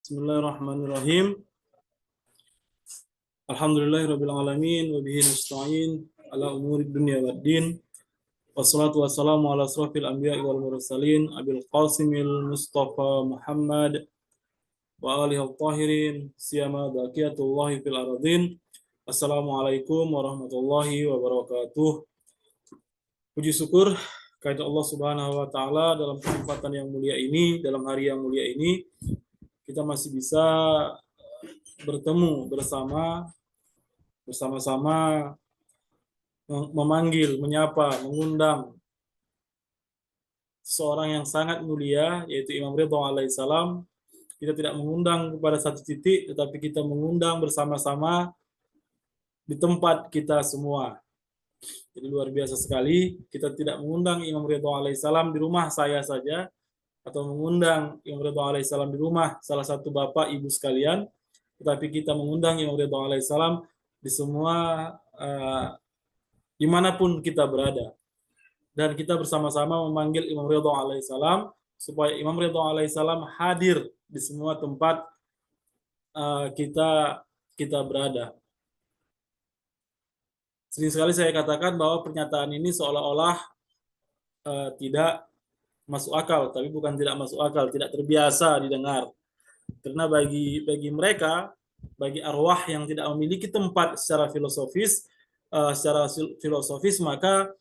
Bismillahirrahmanirrahim. Alhamdulillahirabbil alamin wa bihi nasta'in ala umurid dunya waddin. Wassalatu wassalamu ala asrofil anbiya'i wal mursalin abil qasimil mustafa Muhammad wa alihi al-tahirin siyama baqiyatullahi fil aradin. Assalamualaikum warahmatullahi wabarakatuh. Puji syukur kepada Allah Subhanahu wa taala dalam kesempatan yang mulia ini, dalam hari yang mulia ini kita masih bisa bertemu bersama-sama memanggil, menyapa, mengundang seorang yang sangat mulia, yaitu Imam Ridha alaihissalam. Kita tidak mengundang kepada satu titik, tetapi kita mengundang bersama-sama di tempat kita semua. Jadi luar biasa sekali, kita tidak mengundang Imam Ridha alaihissalam di rumah saya saja, atau mengundang Imam Ridha alaihissalam di rumah salah satu bapak ibu sekalian, tetapi kita mengundang Imam Ridha alaihissalam di semua dimanapun kita berada. Dan kita bersama-sama memanggil Imam Ridha alaihissalam supaya Imam Ridha alaihissalam hadir di semua tempat kita berada. Sering sekali saya katakan bahwa pernyataan ini seolah-olah tidak masuk akal, tapi bukan tidak masuk akal, tidak terbiasa didengar. Karena bagi mereka, bagi arwah yang tidak memiliki tempat secara filosofis, maka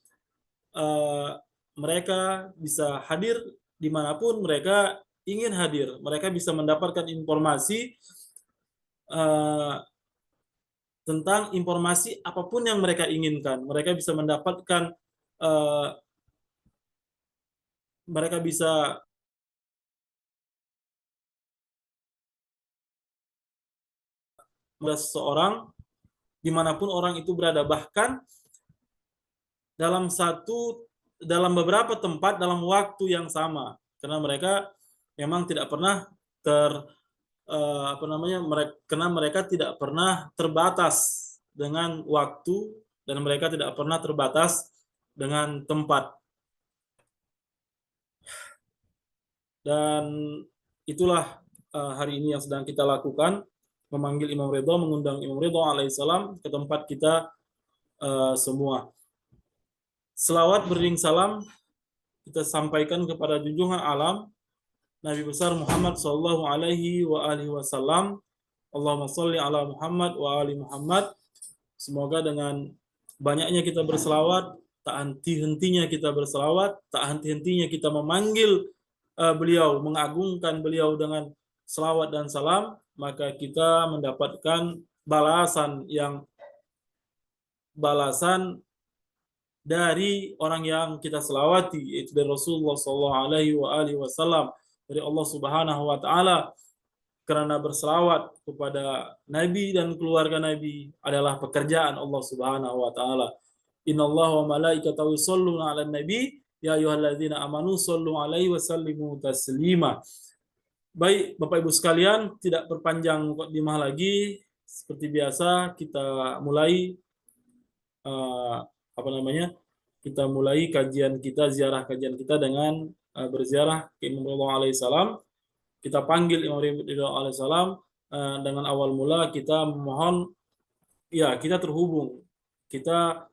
mereka bisa hadir dimanapun mereka ingin hadir. Mereka bisa mendapatkan informasi tentang informasi apapun yang mereka inginkan. Mereka bisa mendapatkan mereka bisa seseorang dimanapun orang itu berada, bahkan dalam beberapa tempat dalam waktu yang sama, karena mereka memang tidak pernah karena mereka tidak pernah terbatas dengan waktu dan mereka tidak pernah terbatas dengan tempat. Dan itulah hari ini yang sedang kita lakukan, memanggil Imam Ridha, mengundang Imam Ridha alaihissalam ke tempat kita semua. Selawat beriring salam kita sampaikan kepada junjungan alam Nabi besar Muhammad sallallahu alaihi wa alihi wasallam. Allahumma shalli ala Muhammad wa ali Muhammad. Semoga dengan banyaknya kita berselawat, tak henti-hentinya kita berselawat, tak henti-hentinya kita memanggil beliau, mengagungkan beliau dengan selawat dan salam, maka kita mendapatkan balasan dari orang yang kita selawati, yaitu dari Rasulullah sallallahu alaihi wasallam, dari Allah Subhanahu wa taala. Karena berselawat kepada Nabi dan keluarga Nabi adalah pekerjaan Allah Subhanahu wa taala. Innallaha wa malaikatahu yusholluna 'alan nabi ya ayyuhalladzina amanu shollu 'alaihi wa sallimu taslima. Baik, Bapak Ibu sekalian, tidak berpanjang mukadimah lagi, seperti biasa kita mulai kita mulai ziarah kajian kita dengan berziarah ke Imam Ridha alaihissalam. Kita panggil Imam Ridha alaihissalam dengan awal mula kita memohon, kita terhubung. Kita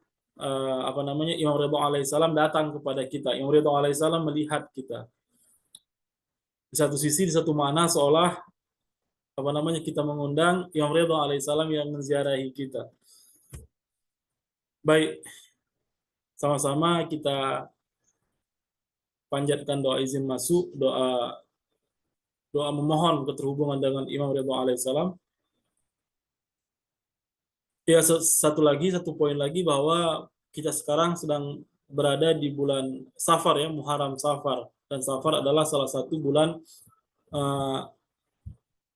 Imam Ridha alaihissalam datang kepada kita. Imam Ridha alaihissalam melihat kita. Di satu sisi, di satu makna seolah kita mengundang Imam Ridha alaihissalam yang menziarahi kita. Baik, sama-sama kita panjatkan doa izin masuk, doa memohon keterhubungan dengan Imam Ridha alaihissalam. Satu poin lagi bahwa kita sekarang sedang berada di bulan Safar, Muharram Safar, dan Safar adalah salah satu bulan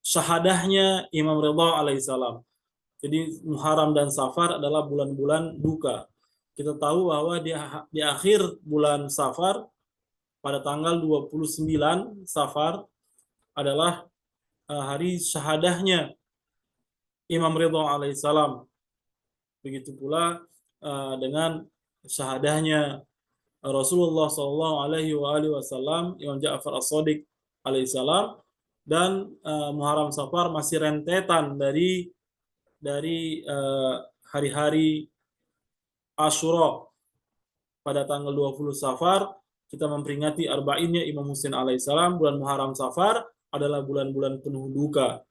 syahadahnya Imam Ridha alaihissalam. Jadi Muharram dan Safar adalah bulan-bulan duka. Kita tahu bahwa di akhir bulan Safar, pada tanggal 29 Safar adalah hari syahadahnya Imam Ridha alaihissalam. Begitu pula dengan syahadahnya Rasulullah sallallahu alaihi wasallam, Imam Ja'far as-Shadiq alaihissalam, dan Muharram Safar masih rentetan dari hari-hari Asyura. Pada tanggal 20 Safar kita memperingati arba'innya Imam Husain alaihissalam. Bulan Muharram Safar adalah bulan-bulan penuh duka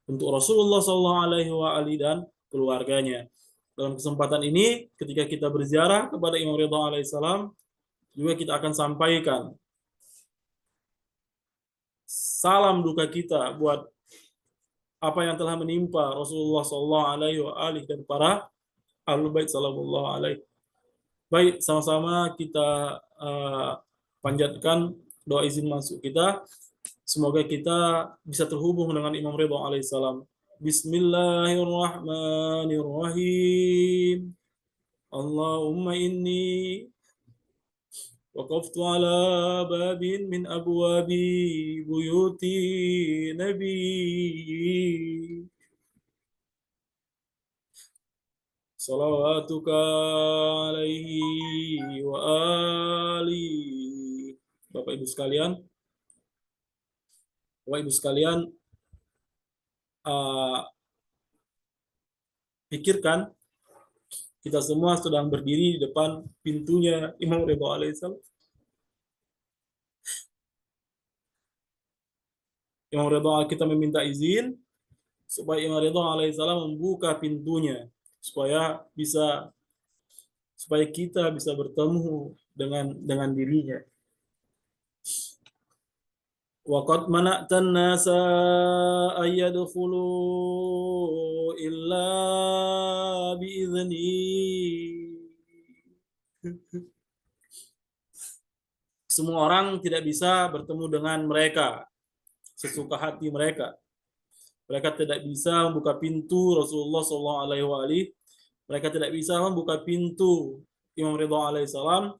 untuk Rasulullah SAW dan keluarganya. Dalam kesempatan ini, ketika kita berziarah kepada Imam Ridha alaihissalam, juga kita akan sampaikan salam duka kita buat apa yang telah menimpa Rasulullah SAW dan para Ahlul Bait sallallahu alaihi. Baik, sama-sama kita panjatkan doa izin masuk kita. Semoga kita bisa terhubung dengan Imam Ridha alaihissalam. Bismillahirrahmanirrahim. Allahumma inni waqaftu ala babin min abwabi buyuti nabi. Salawatuka alaihi wa ali. Bapak Ibu sekalian, uh, pikirkan kita semua sedang berdiri di depan pintunya Imam Ridha alaihissalam. Imam Ridha, kita meminta izin supaya Imam Ridha alaihissalam membuka pintunya supaya kita bisa bertemu dengan dirinya. Waqad mana'tan nasa ayyadkhulu illa bi'izni. Semua orang tidak bisa bertemu dengan mereka sesuka hati mereka. Mereka tidak bisa membuka pintu Rasulullah SAW. Mereka tidak bisa membuka pintu Imam Ridha alaihissalam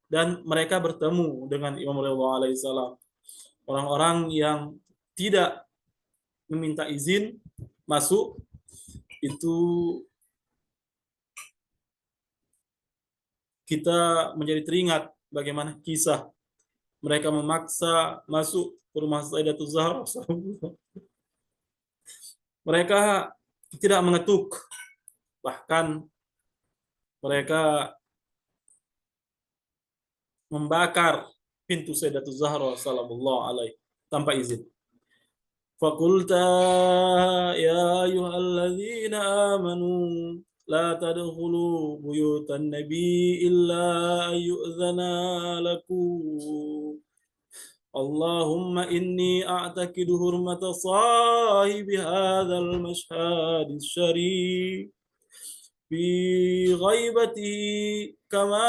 dan mereka bertemu dengan Imam Ridha alaihissalam. Orang-orang yang tidak meminta izin masuk itu kita menjadi teringat bagaimana kisah mereka memaksa masuk ke rumah Sayyidatul Zahra. Mereka tidak mengetuk, bahkan mereka membakar pintu Sayyidatul Zahra sallallahu alaihi tanpa izin. Fakulta ya ayyuhalladzina amanu la tadkhulu buyutan nabi illa ayyu'zana lakum. Allahumma inni a'taqidu hurmata sahibi hadzal mashhadis syarif fi ghaibati kama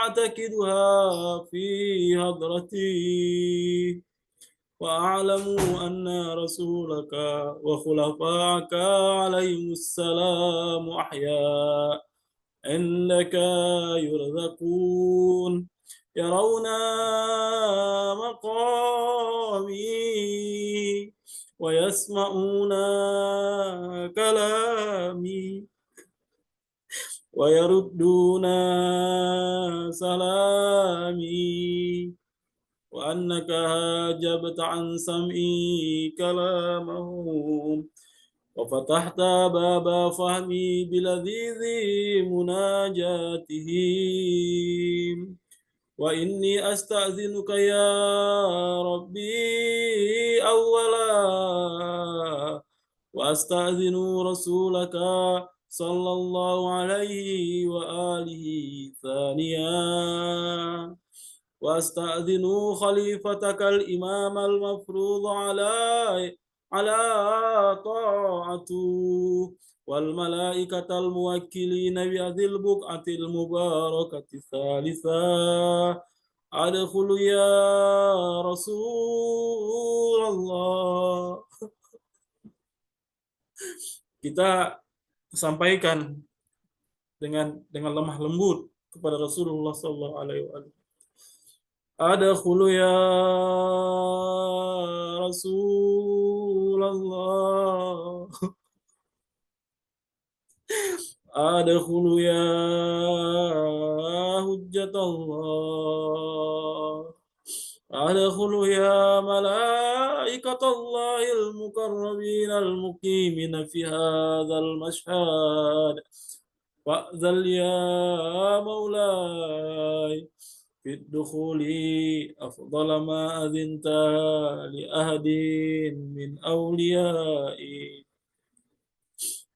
a'taqiduha fi hadrati wa a'lamu anna rasulaka wa khulafaka alaihimus salam ahya innaka yurzaqun yarawna maqami wa yasma'una kalami wa yarudduna salami wa annaka hajabta an sam'i kalamahum wa fatahta baba fahmi biladhizi munajatihim wa inni asta'zinuka ya rabbi awwala wa asta'zinu rasulaka sallallahu alaihi wa alihi thaniya wa asta'zinu khalifatakal imam al-mafrud ala ta'atu wal malaikatal muwakkilina bi adil buqatil mubarakati thalitha adkhulu ya Rasulullah. Kita sampaikan dengan lemah lembut kepada Rasulullah sallallahu alaihi wasallam. Adkhulu ya Rasulullah. Adkhulu ya hujjatallah. ادخلوا يا ملائكة الله المقربين المقيمين في هذا المشهد، فأذن يا مولاي في الدخول أفضل ما أذنت لأحد من أوليائي،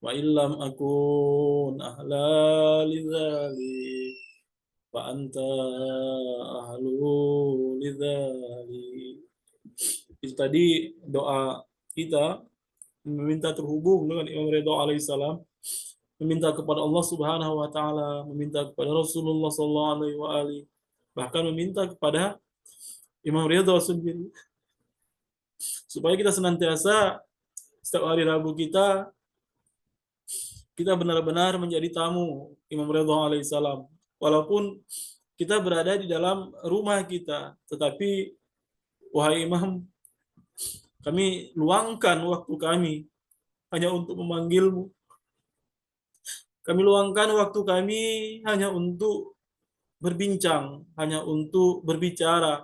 وإن لم أكن أهلا لذلك فأنت أهل لذلك. Itu tadi doa kita meminta terhubung dengan Imam Ridho alaihissalam, meminta kepada Allah Subhanahu wa taala, meminta kepada Rasulullah sallallahu alaihi wa alihi, bahkan meminta kepada Imam Ridho sendiri supaya kita senantiasa setiap hari Rabu kita benar-benar menjadi tamu Imam Ridho alaihissalam. Walaupun kita berada di dalam rumah kita, tetapi wahai Imam, kami luangkan waktu kami hanya untuk memanggilmu. Kami luangkan waktu kami hanya untuk berbincang, hanya untuk berbicara,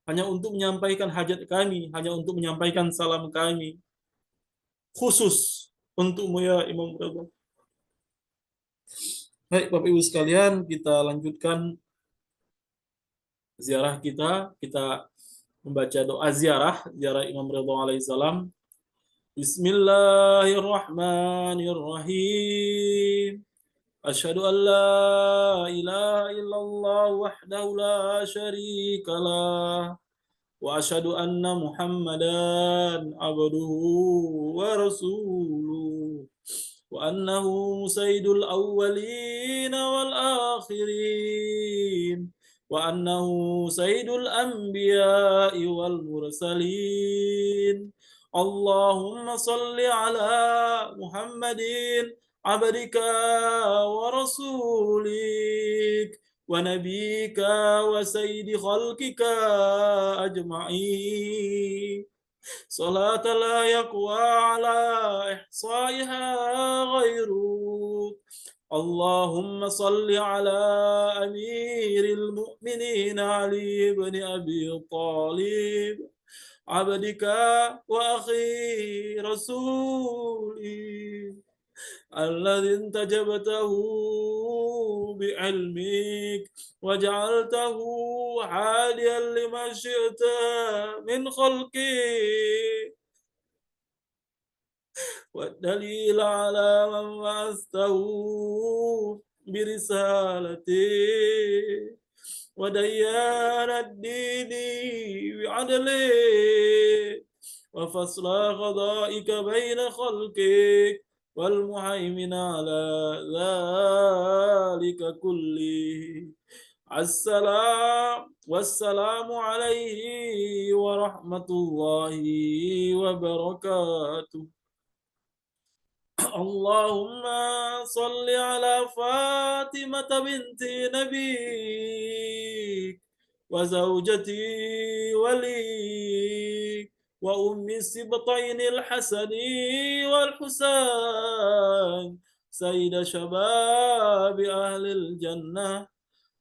hanya untuk menyampaikan hajat kami, hanya untuk menyampaikan salam kami. Khusus untukmu ya Imam Ridho. Baik Bapak Ibu sekalian, kita lanjutkan ziarah kita. Kita membaca doa ziarah Imam Ridho alaihissalam. Bismillahirrahmanirrahim. Asyhadu an la ilaha illallah wahdahu la syarika lah, wa asyhadu anna Muhammadan abduhu wa rasuluh, wa annahu sayyidul awwalin wal akhirin, wa annahu sayyidul anbiya'i wal mursalin. Allahumma salli ala Muhammadin abdika wa rasulik wa nabiyika wa sayyidi khalqika ajma'in. صلاة لا يقوى على إحصائها غيرك. اللهم صل على أمير المؤمنين علي بن أبي طالب عبدك وأخي رسولي الذي انتجبته بعلمك وجعلته حاليا لما شئت من خلقك، والدليل على من بعثته برسالته، وديان الدين بعدله، وفصل قضائك بين خلقك، والمهيمن على ذلك كله. السلام والسلام عليه ورحمة الله وبركاته. اللهم صل على فاطمة بنت نبيك وزوجتي وليك وأم السبطين الحسن والحسين سيد شباب أهل الجنة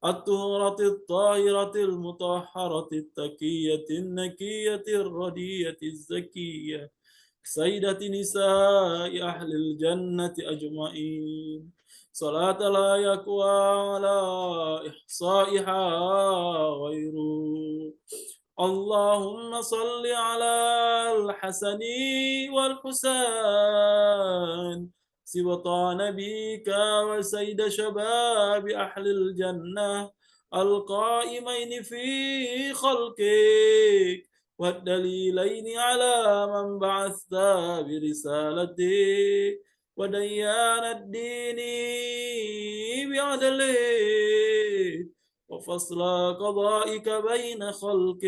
الطهرة الطاهرة المطهرة التكية النكية الردية الزكية سيدة نساء أهل الجنة أجمعين. صلاة لا يقوى على إحصائها غيره. اللهم صل على الحسن والحسين سبطا نبيك وسيد شباب أهل الجنة القائمين في خلقك، والدليلين على من بعثت برسالته، وديان الدين بعدله، وفصل قضائك بين خلقك.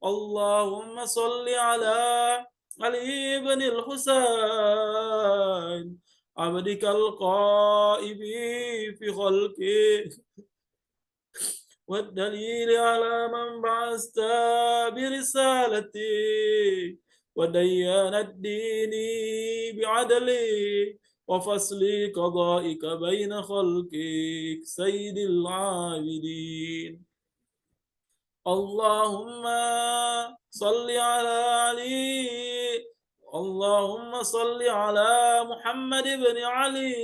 اللهم صل على علي بن الحسين عبدك القائم في خلقك، والدليل على من بعثت برسالتي، وديان الدين بعدلي، وفصل قضائك بين خلقك سيد العابدين. اللهم صل على علي. اللهم صل على محمد بن علي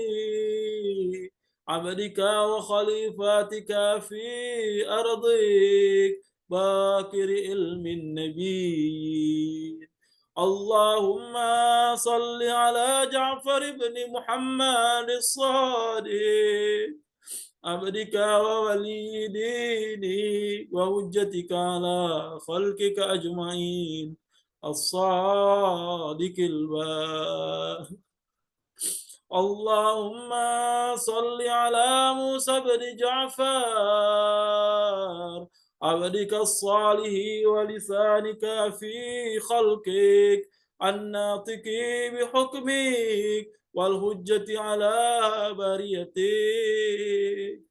عبدك وخليفاتك في أرضك باكر علم النبي. اللهم صل على جعفر بن محمد الصادق عبدك وولي ديني وحجتك على خلقك أجمعين الصادق البار. اللهم صل على موسى بن جعفر عبدك الصالح ولسانك في خلقك الناطق بحكمك والحجة على بريتك.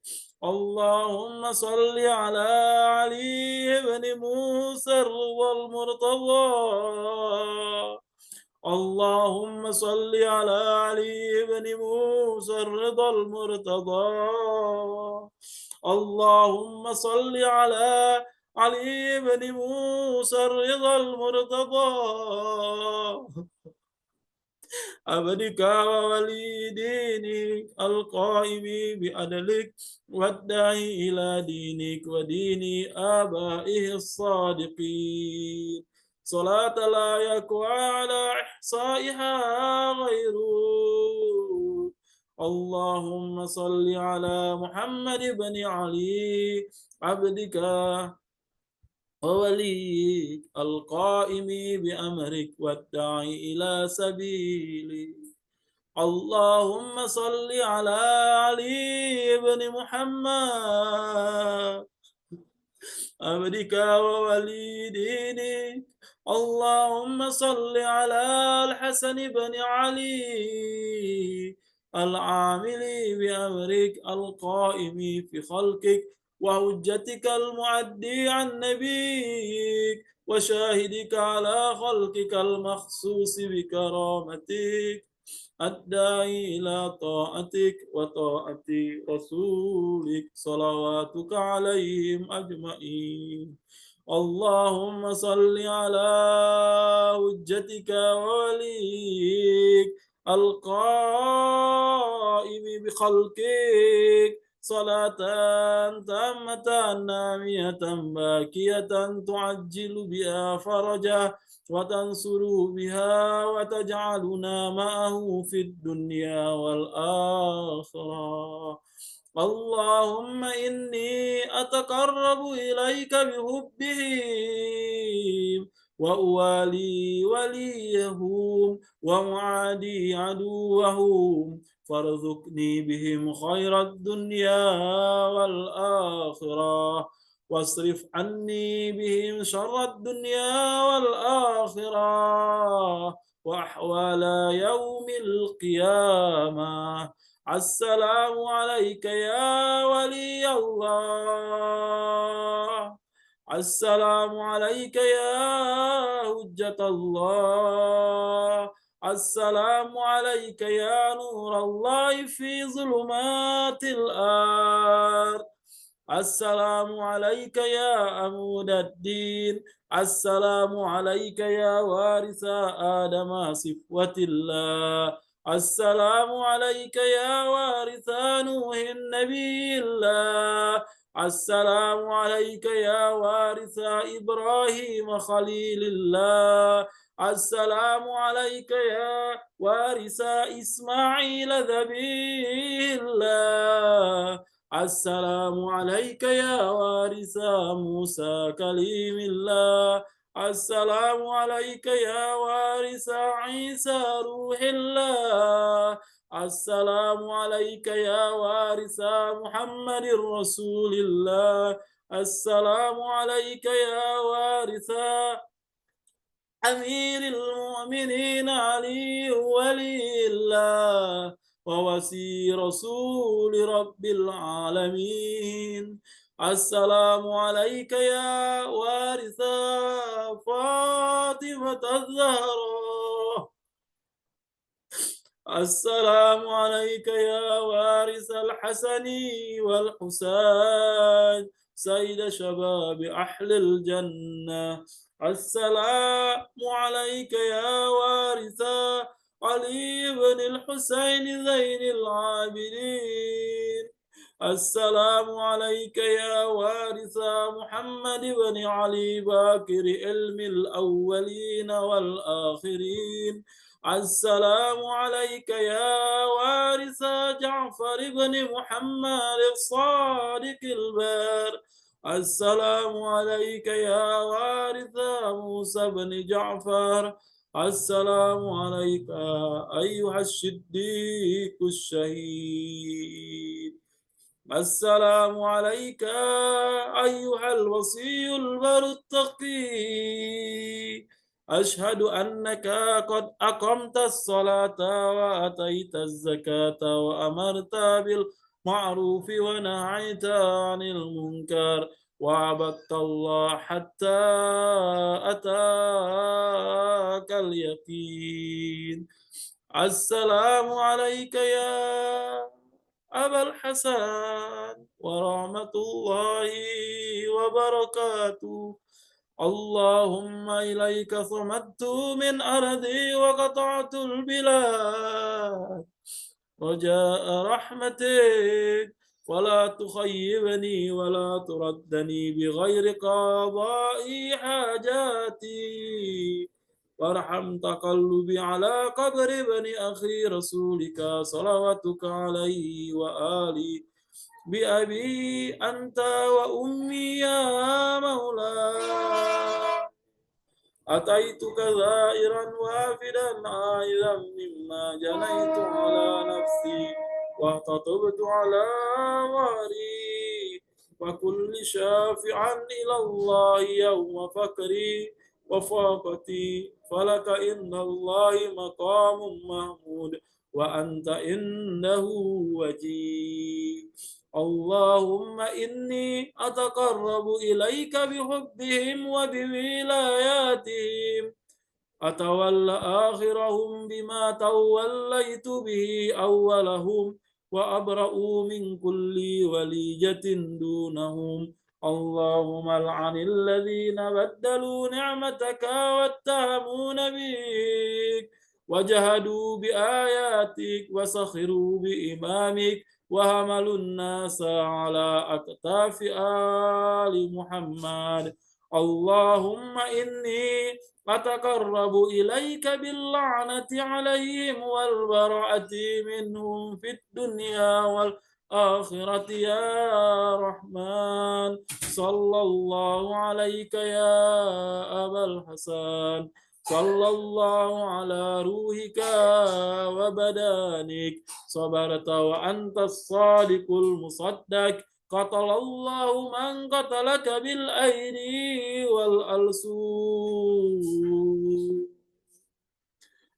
اللهم صل على علي بن موسى والمرتضى. اللهم صل على علي بن موسى الرضا المرتضى. اللهم صل على علي بن موسى الرضا المرتضى عبدك وولي دينك القائم بعدلك والداعي إلى دينك ودين آبائه الصادقين صلاة لا يقوى على إحصائها غيره. اللهم صل على محمد بن علي عبدك ووليك القائم بأمرك والداعي إلى سبيلك. اللهم صل على علي بن محمد عبدك وولي دينك. اللهم صل على الحسن بن علي العامل بأمرك القائم في خلقك وحجتك المعدي عن نبيك وشاهدك على خلقك المخصوص بكرامتك الداعي إلى طاعتك وطاعة رسولك صلواتك عليهم أجمعين. اللهم صل على حجتك ووليك القائم بخلقك صلاة تامة نامية باكية تعجل بها فرجه وتنصر بها وتجعلنا معه في الدنيا والآخرة. اللهم إني أتقرب إليك بحبهم وأوالي وليهم ومعادي عدوهم فارزقني بهم خير الدنيا والآخرة واصرف عني بهم شر الدنيا والآخرة وأحوال يوم القيامة. السلام عليك يا ولي الله. السلام عليك يا حجة الله. السلام عليك يا نور الله في ظلمات الأرض. السلام عليك يا عمود الدين. السلام عليك يا وارث آدم صفوة الله. السلام عليك يا وارث نوح النبي الله. السلام عليك يا وارث إبراهيم خليل الله. السلام عليك يا وارث إسماعيل ذبيح الله. السلام عليك يا وارث موسى كليم الله. السلام عليك يا وارث عيسى روح الله. السلام عليك يا وارث محمد رسول الله. السلام عليك يا وارث أمير المؤمنين علي ولي الله ووسي رسول رب العالمين. السلام عليك يا وارث فاطمة الزهراء. السلام عليك يا وارث الحسن والحسين سيد شباب أهل الجنة. السلام عليك يا وارث علي بن الحسين زين العابدين. السلام عليك يا وارث محمد بن علي باكر علم الأولين والآخرين. السلام عليك يا وارث جعفر بن محمد الصادق البار. السلام عليك يا وارث موسى بن جعفر. السلام عليك أيها الصديق الشهيد. السلام عليك أيها الوصي البر التقي. أشهد أنك قد أقمت الصلاة وأتيت الزكاة وأمرت بالمعروف ونهيت عن المنكر وعبدت الله حتى أتاك اليقين. السلام عليك يا أبا الحسن ورحمة الله وبركاته. اللهم إليك صمدت من أرضي وقطعت البلاد رجاء رحمتك، ولا تخيبني ولا تردني بغير قضاء حاجاتي. وارحم تقلبي على قبر بني أخي رسولك صلواتك عليه وآله. بأبي أنت وأمي يا مولاي. أتيتك زائرا وافدا عائدا مما جنيت على نفسي واحتطبت على ظهري وكل شافعا إلى الله يوم فقري وفاقتي. فلك إن الله مقام محمود وأنت إنه وجيه. اللهم إني أتقرب إليك بحبهم وبولاياتهم. أتولى آخرهم بما توليت به أولهم وأبرأ من كل وليجة دونهم. اللهم لعن الذين بدلوا نعمتك واتهموا نبيك وجهدوا بآياتك وسخروا بإمامك وهملوا الناس على أكتاف آل محمد. اللهم إني أتقرب إليك باللعنة عليهم والبراءة منهم في الدنيا والآخرة يا رحمن. صلى الله عليك يا أبا الحسن. صلى الله على روحك وبدانك. صبرت وأنت الصادق المصدق. قتل الله من قتلك بالأيدي والألسن.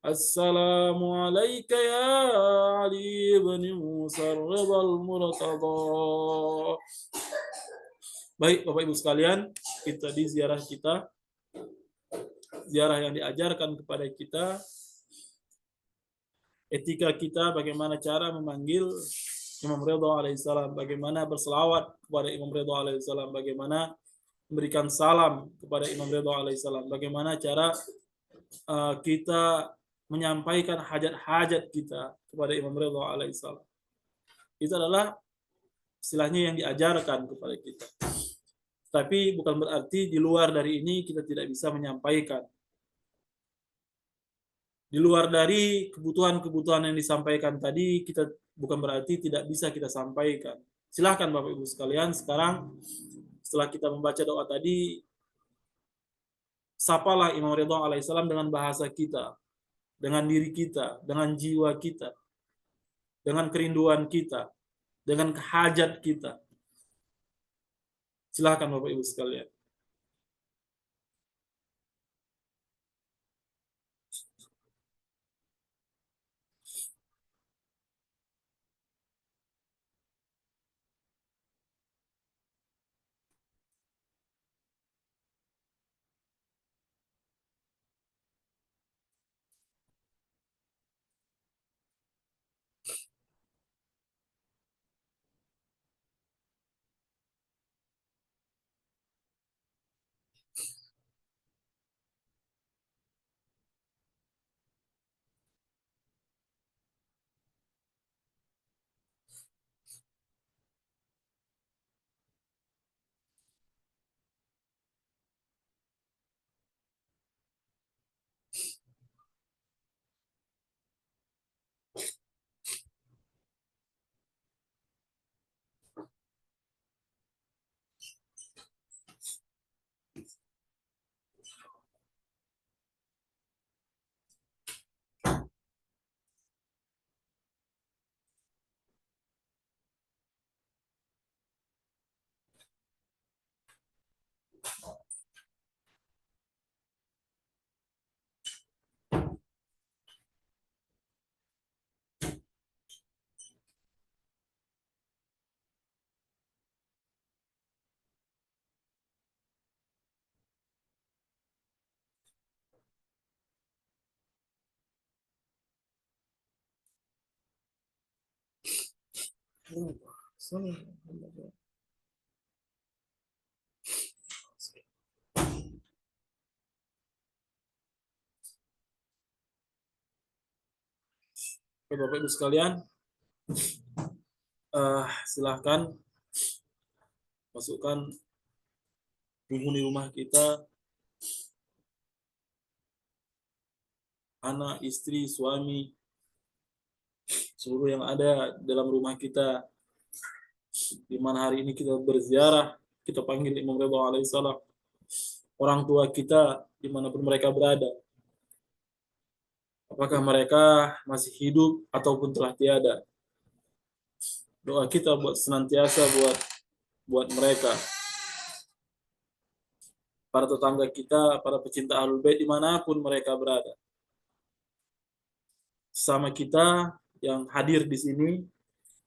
السلام عليك يا علي بن موسى الرضا المرتضى. Baik Bapak Ibu sekalian, itu tadi ziarah kita, ziarah yang diajarkan kepada kita, etika kita, bagaimana cara memanggil Imam Ridha alaihissalam, bagaimana berselawat kepada Imam Ridha alaihissalam, bagaimana memberikan salam kepada Imam Ridha alaihissalam, bagaimana cara kita menyampaikan hajat-hajat kita kepada Imam Ridha alaihissalam. Itu adalah istilahnya yang diajarkan kepada kita. Tapi bukan berarti di luar dari ini kita tidak bisa menyampaikan. Di luar dari kebutuhan-kebutuhan yang disampaikan tadi, kita bukan berarti tidak bisa kita sampaikan. Silahkan Bapak Ibu sekalian, sekarang setelah kita membaca doa tadi, sapalah Imam Ridha alaihissalam dengan bahasa kita, dengan diri kita, dengan jiwa kita, dengan kerinduan kita, dengan hajat kita. Silahkan Bapak Ibu sekalian. Oke, Bapak Ibu sekalian, silahkan masukkan penghuni rumah kita, anak, istri, suami, seluruh yang ada dalam rumah kita, di mana hari ini kita berziarah, kita panggil Imam Ridha alaihissalam, orang tua kita dimanapun mereka berada, apakah mereka masih hidup ataupun telah tiada. Doa kita buat senantiasa buat mereka, para tetangga kita, para pecinta Ahlul Bait dimanapun mereka berada. Sama kita yang hadir di sini,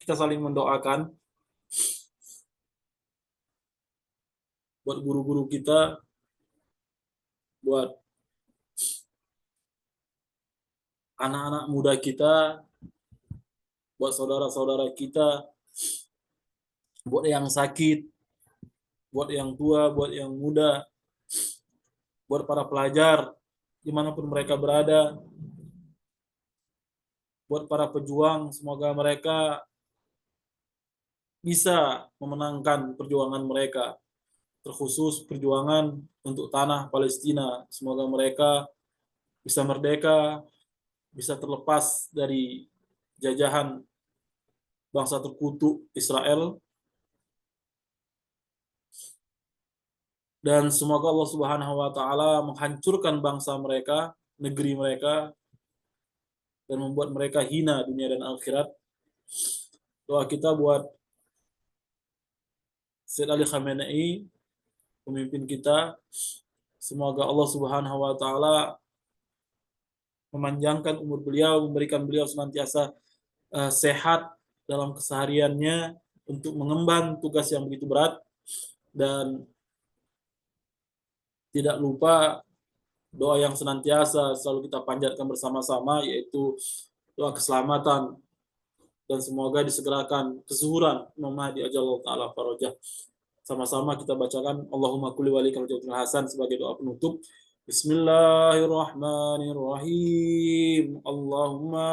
kita saling mendoakan buat guru-guru kita, buat anak-anak muda kita, buat saudara-saudara kita, buat yang sakit, buat yang tua, buat yang muda, buat para pelajar dimanapun mereka berada, buat para pejuang, semoga mereka bisa memenangkan perjuangan mereka, terkhusus perjuangan untuk tanah Palestina. Semoga mereka bisa merdeka, bisa terlepas dari jajahan bangsa terkutuk Israel, dan semoga Allah Subhanahu wa taala menghancurkan bangsa mereka, negeri mereka, dan membuat mereka hina dunia dan akhirat. Doa kita buat Sayyid Ali Khamenei, pemimpin kita, semoga Allah Subhanahu wa taala memanjangkan umur beliau, memberikan beliau senantiasa sehat dalam kesehariannya untuk mengemban tugas yang begitu berat, dan tidak lupa doa yang senantiasa selalu kita panjatkan bersama-sama, yaitu doa keselamatan, dan semoga disegerakan kezuhuran Imam Mahdi ajallahu taala farajah. Sama-sama kita bacakan Allahumma kulli walika wajhatul hasan sebagai doa penutup. Bismillahirrahmanirrahim. Allahumma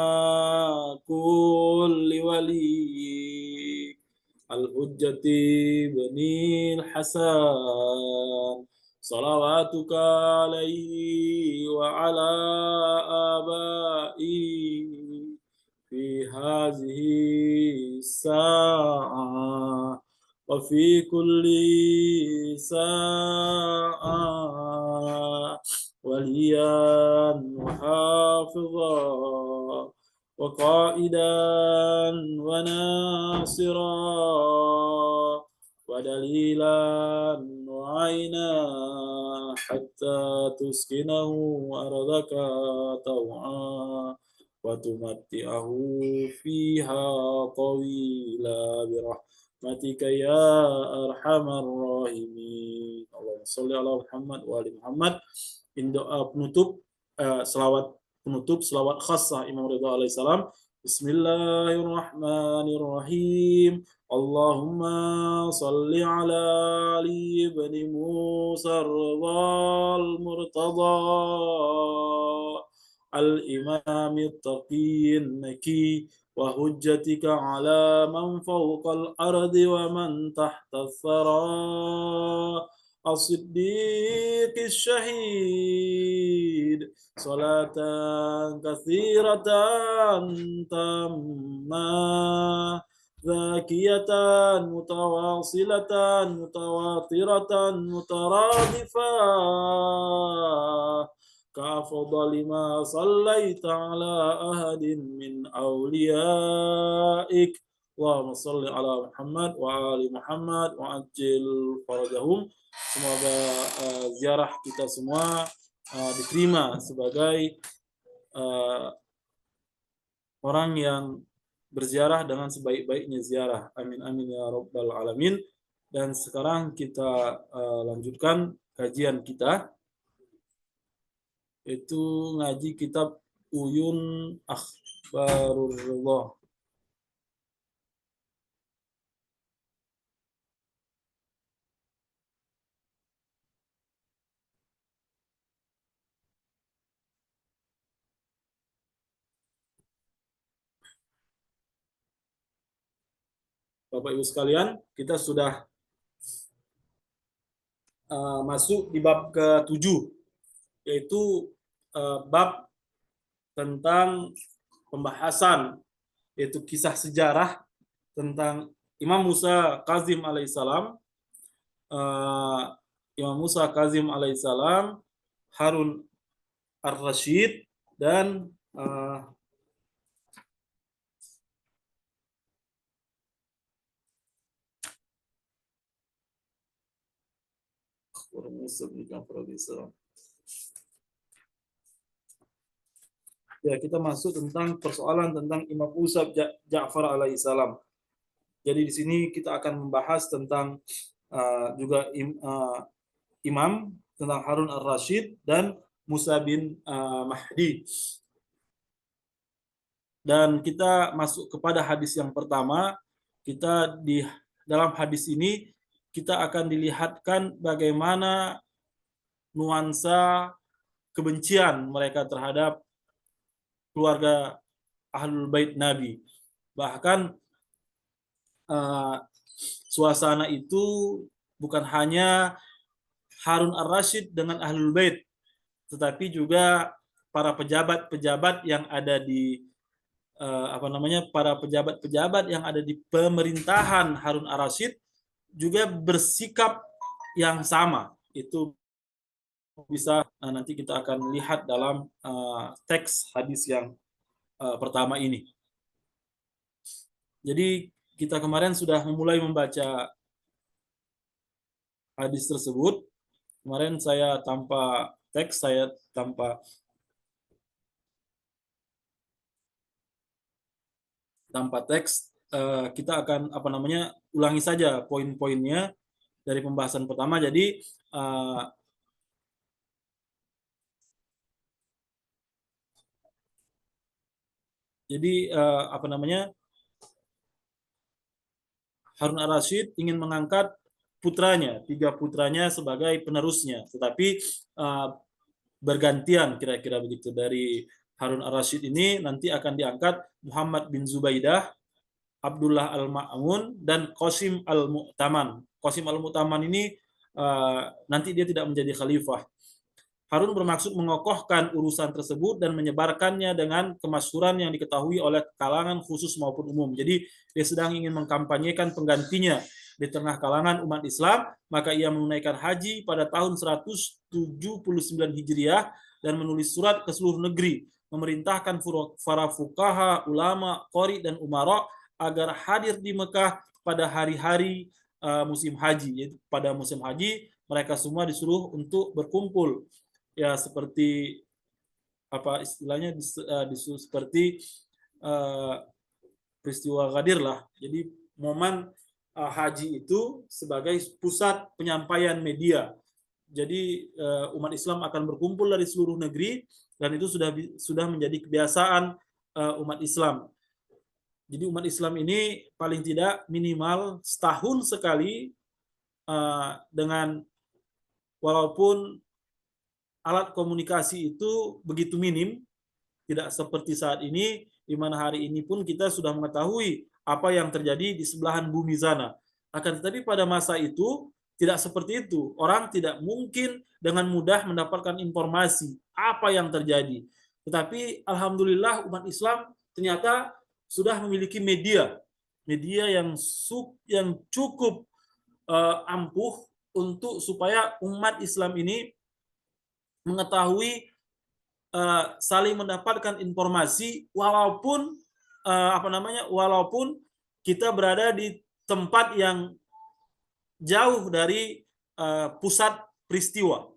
kulli wali al-hujjati binil hasan salawatuka alaihi wa ala abai fi hadhihi sa'ah wa fi kulli sa'ah waliyan wa hafidha wa qaidan wa nasira wa dalilan wa aina hatta tuskinahu ardaka taw'a wa tumatti'ahu fiha tawila birahmatika ya arhamar rahimin. Allahumma sholli ala Muhammad wa ali Muhammad. In doa penutup, selawat penutup, selawat khassah Imam Ridha alaihissalam. Bismillahirrahmanirrahim. Allahumma salli ala Ali ibn Musa al-Murtada al-Imam at-Taqi an-Naki wa hujjatika ala man fawqa al-ardi wa man tahta ath-thara الصديق الشهيد صلاة كثيرة تامة ذاكية متواصلة متواترة مترادفة كأفضل ما صليت على أحد من أوليائك اللهم صل على محمد وآل محمد وعجل فرجهم. Semoga ziarah kita semua diterima sebagai orang yang berziarah dengan sebaik-baiknya ziarah. Amin amin ya rabbal alamin. Dan sekarang kita lanjutkan kajian kita, yaitu ngaji kitab Uyun Akhbarullah. Bapak Ibu sekalian, kita sudah masuk di bab ke-7, yaitu bab tentang pembahasan, yaitu kisah sejarah tentang Imam Musa Kazim alaihissalam, Imam Musa Kazim alaihissalam, Harun ar-Rasyid, dan ya, kita masuk tentang persoalan tentang Imam Musa Ja'far alaihissalam. Jadi di sini kita akan membahas tentang juga imam, tentang Harun ar-Rasyid dan Musa bin Mahdi. Dan kita masuk kepada hadis yang pertama. Kita di dalam hadis ini kita akan dilihatkan bagaimana nuansa kebencian mereka terhadap keluarga Ahlul Bait Nabi. Bahkan suasana itu bukan hanya Harun ar-Rasyid dengan Ahlul Bait, tetapi juga para pejabat-pejabat yang ada di para pejabat-pejabat yang ada di pemerintahan Harun ar-Rasyid juga bersikap yang sama. Itu bisa nanti kita akan lihat dalam teks hadis yang pertama ini. Jadi kita kemarin sudah memulai membaca hadis tersebut. Kemarin saya tanpa teks, saya tanpa teks. Kita akan ulangi saja poin-poinnya dari pembahasan pertama. Jadi Harun ar-Rasyid ingin mengangkat putranya, 3 putranya sebagai penerusnya, tetapi bergantian, kira-kira begitu. Dari Harun ar-Rasyid ini nanti akan diangkat Muhammad bin Zubaidah, Abdullah al-Ma'mun, dan Qasim al-Mu'taman. Qasim al-Mu'taman ini nanti dia tidak menjadi khalifah. Harun bermaksud mengokohkan urusan tersebut dan menyebarkannya dengan kemasyhuran yang diketahui oleh kalangan khusus maupun umum. Jadi dia sedang ingin mengkampanyekan penggantinya di tengah kalangan umat Islam, maka ia menunaikan haji pada tahun 179 Hijriah dan menulis surat ke seluruh negeri, memerintahkan para fuqaha, ulama, qori, dan umara agar hadir di Mekah pada hari-hari musim haji. Yaitu pada musim haji mereka semua disuruh untuk berkumpul. Ya, seperti apa istilahnya, seperti peristiwa Ghadir lah. Jadi momen haji itu sebagai pusat penyampaian media. Jadi umat Islam akan berkumpul dari seluruh negeri, dan itu sudah menjadi kebiasaan umat Islam. Jadi umat Islam ini paling tidak minimal setahun sekali, dengan walaupun alat komunikasi itu begitu minim, tidak seperti saat ini, di mana hari ini pun kita sudah mengetahui apa yang terjadi di sebelahan bumi sana. Akan tetapi pada masa itu tidak seperti itu. Orang tidak mungkin dengan mudah mendapatkan informasi apa yang terjadi. Tetapi alhamdulillah umat Islam ternyata sudah memiliki media yang cukup ampuh untuk supaya umat Islam ini mengetahui, saling mendapatkan informasi walaupun walaupun kita berada di tempat yang jauh dari pusat peristiwa.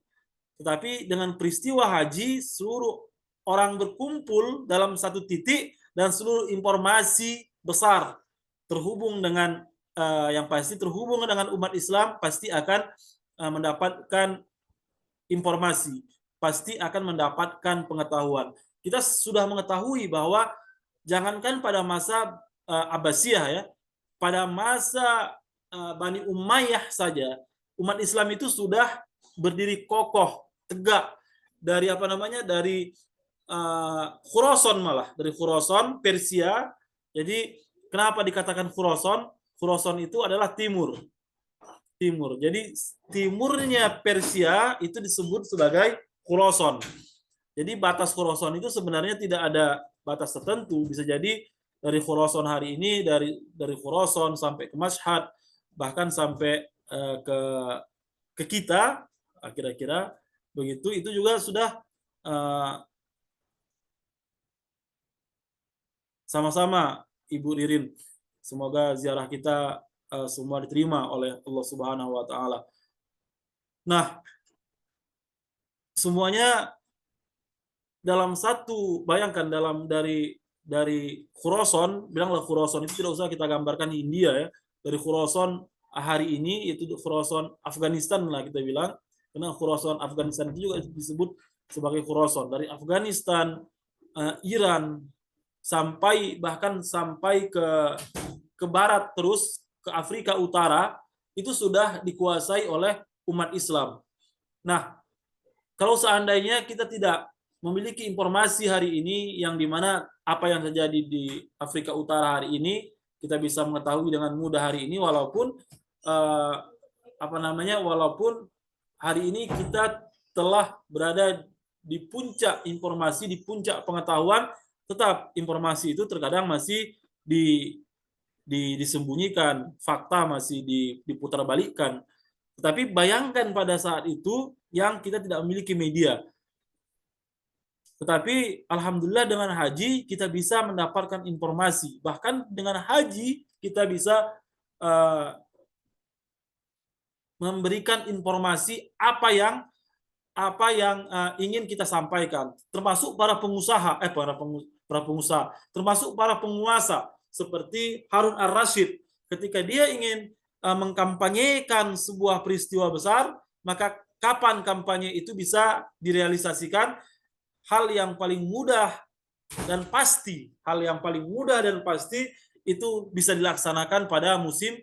Tetapi dengan peristiwa haji, seluruh orang berkumpul dalam satu titik dan seluruh informasi besar terhubung dengan yang pasti terhubung dengan umat Islam pasti akan mendapatkan informasi, pasti akan mendapatkan pengetahuan. Kita sudah mengetahui bahwa jangankan pada masa Abbasiyah ya, pada masa Bani Umayyah saja umat Islam itu sudah berdiri kokoh, tegak dari dari Khurasan, malah dari Khurasan Persia. Jadi kenapa dikatakan Khurasan? Khurasan itu adalah timur. Timur. Jadi timurnya Persia itu disebut sebagai Khurasan. Jadi batas Khurasan itu sebenarnya tidak ada batas tertentu. Bisa jadi dari Khurasan hari ini, dari Khurasan sampai ke Mashhad, bahkan sampai ke kita, kira-kira begitu. Itu juga sudah sama-sama Ibu Ririn. Semoga ziarah kita semua diterima oleh Allah Subhanahu wa taala. Nah, semuanya dalam satu, bayangkan dari Khurasan, bilanglah Khurasan itu tidak usah kita gambarkan di India ya. Dari Khurasan hari ini itu Khurasan Afghanistan lah kita bilang. Karena Khurasan Afghanistan itu juga disebut sebagai Khurasan. Dari Afghanistan, Iran, bahkan sampai ke barat, terus ke Afrika Utara, itu sudah dikuasai oleh umat Islam. Nah, kalau seandainya kita tidak memiliki informasi hari ini yang dimana apa yang terjadi di Afrika Utara hari ini kita bisa mengetahui dengan mudah hari ini, walaupun walaupun hari ini kita telah berada di puncak informasi, di puncak pengetahuan, tetap informasi itu terkadang masih disembunyikan, fakta masih diputarbalikkan. Tetapi bayangkan pada saat itu yang kita tidak memiliki media. Tetapi alhamdulillah dengan haji kita bisa mendapatkan informasi. Bahkan dengan haji kita bisa memberikan informasi apa yang ingin kita sampaikan, termasuk para pengusaha, termasuk para penguasa seperti Harun Ar-Rasyid. Ketika dia ingin mengkampanyekan sebuah peristiwa besar, maka kapan kampanye itu bisa direalisasikan? Hal yang paling mudah dan pasti itu bisa dilaksanakan pada musim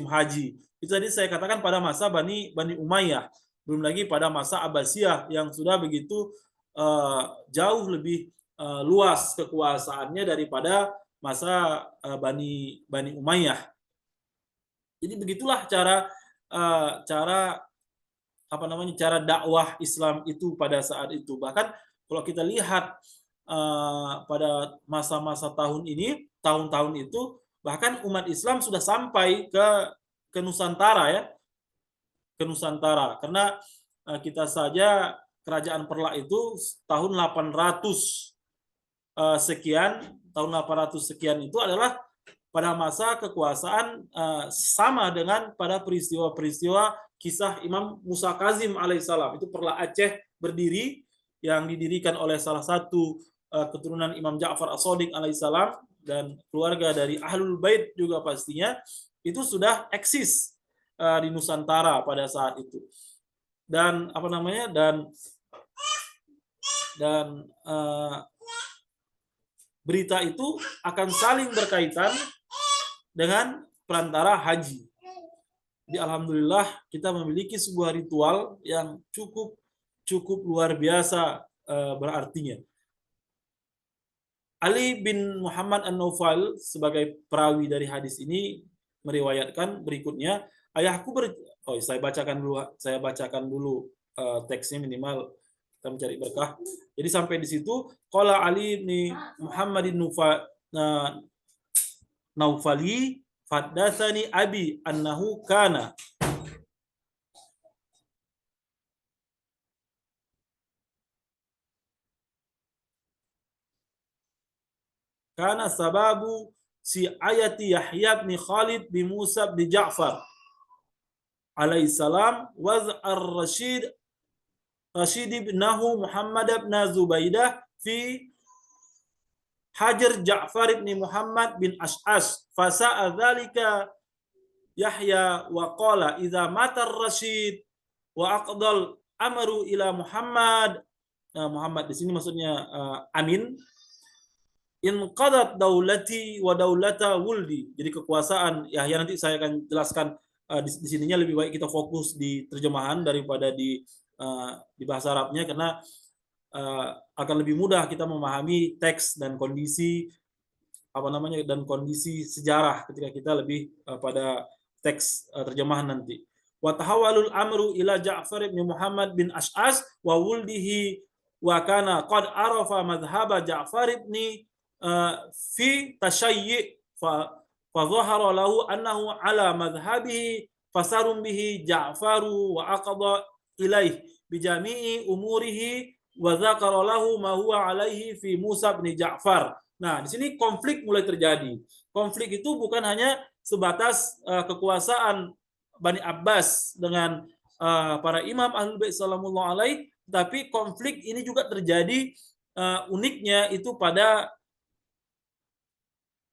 haji. Itu tadi saya katakan pada masa Bani Umayyah, belum lagi pada masa Abbasiyah yang sudah begitu jauh lebih luas kekuasaannya daripada masa Bani Umayyah. Jadi begitulah cara dakwah Islam itu pada saat itu. Bahkan kalau kita lihat pada masa-masa tahun-tahun itu, bahkan umat Islam sudah sampai ke Nusantara ya, ke Nusantara. Karena kita saja kerajaan Perlak itu tahun 800 sekian itu adalah pada masa kekuasaan sama dengan pada peristiwa-peristiwa kisah Imam Musa Kazim alaihissalam. Itu Perlak Aceh berdiri, yang didirikan oleh salah satu keturunan Imam Ja'far As-Shadiq alaihissalam dan keluarga dari Ahlul Bait juga pastinya, itu sudah eksis di Nusantara pada saat itu. Dan berita itu akan saling berkaitan dengan perantara haji. Jadi alhamdulillah kita memiliki sebuah ritual yang cukup luar biasa berartinya. Ali bin Muhammad An-Naufal sebagai perawi dari hadis ini meriwayatkan berikutnya, saya bacakan dulu teksnya minimal kita mencari berkah. Jadi sampai di situ, qala Ali bin Muhammadin Naufali haddatsani abi annahu kana sababu si ayati Yahya bin Khalid bin Musa bin Ja'far alaihissalam waz ar-Rashid ibnahu Muhammad bin Zubaidah fi Hajar Ja'far bin Muhammad bin Ash'ash fasa'a dzalika Yahya wa qala idza mata ar-Rashid wa aqdal amru ila Muhammad. Muhammad di sini maksudnya Amin. In qadat daulati wa daulata wuldi. Jadi kekuasaan Yahya, nanti saya akan jelaskan di sininya lebih baik kita fokus di terjemahan daripada di bahasa Arabnya, karena akan lebih mudah kita memahami teks dan kondisi dan kondisi sejarah ketika kita lebih pada teks terjemahan nanti. Wa tahawalul amru ila Ja'far bin Muhammad bin Ash'as wa wuldihi wa kana qad arafa madhhaba Ja'far bin fi tashayyi fa dhahara lahu annahu ala madhhabihi fasarum bihi Ja'faru wa aqada ilaih bi jami'i umurihi wa dzakara lahu ma huwa alaihi fi Musa bin Ja'far. Nah, di sini konflik mulai terjadi. Konflik itu bukan hanya sebatas kekuasaan Bani Abbas dengan para imam Ahlul Bait sallallahu alaihi, tapi konflik ini juga terjadi uniknya itu pada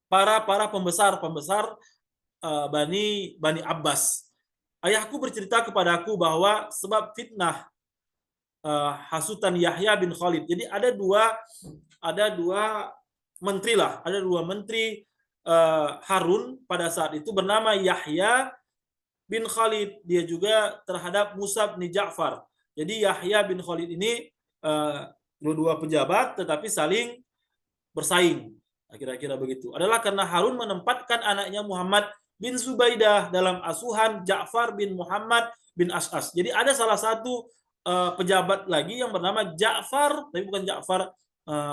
para pembesar Bani Abbas. Ayahku bercerita kepadaku bahwa sebab fitnah hasutan Yahya bin Khalid. Jadi ada dua menteri Harun pada saat itu bernama Yahya bin Khalid. Dia juga terhadap Musa bin Ja'far. Jadi Yahya bin Khalid ini dua pejabat tetapi saling bersaing. Kira-kira begitu. Adalah karena Harun menempatkan anaknya Muhammad bin Zubaidah dalam asuhan Ja'far bin Muhammad bin Ash'as. Jadi ada salah satu pejabat lagi yang bernama Ja'far, tapi bukan Ja'far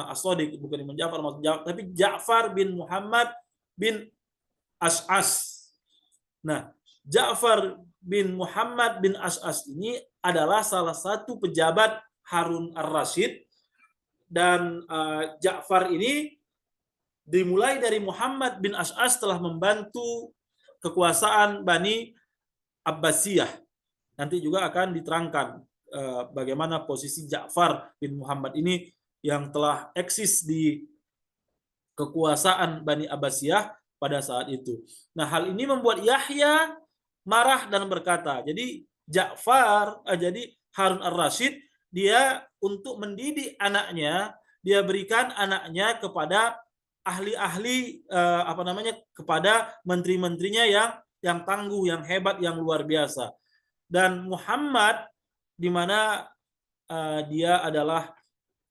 As-Shadiq, bukan Imam Ja'far, tapi Ja'far bin Muhammad bin Ash'as. Nah, Ja'far bin Muhammad bin Ash'as ini adalah salah satu pejabat Harun ar-Rasyid, dan Ja'far ini dimulai dari Muhammad bin Ash'as telah membantu kekuasaan Bani Abbasiyah. Nanti juga akan diterangkan bagaimana posisi Ja'far bin Muhammad ini yang telah eksis di kekuasaan Bani Abbasiyah pada saat itu. Nah, hal ini membuat Yahya marah dan berkata, jadi Harun ar-Rasyid, dia untuk mendidik anaknya, dia berikan anaknya kepada ahli-ahli kepada menteri-menterinya yang tangguh, yang hebat, yang luar biasa. Dan Muhammad, di mana dia adalah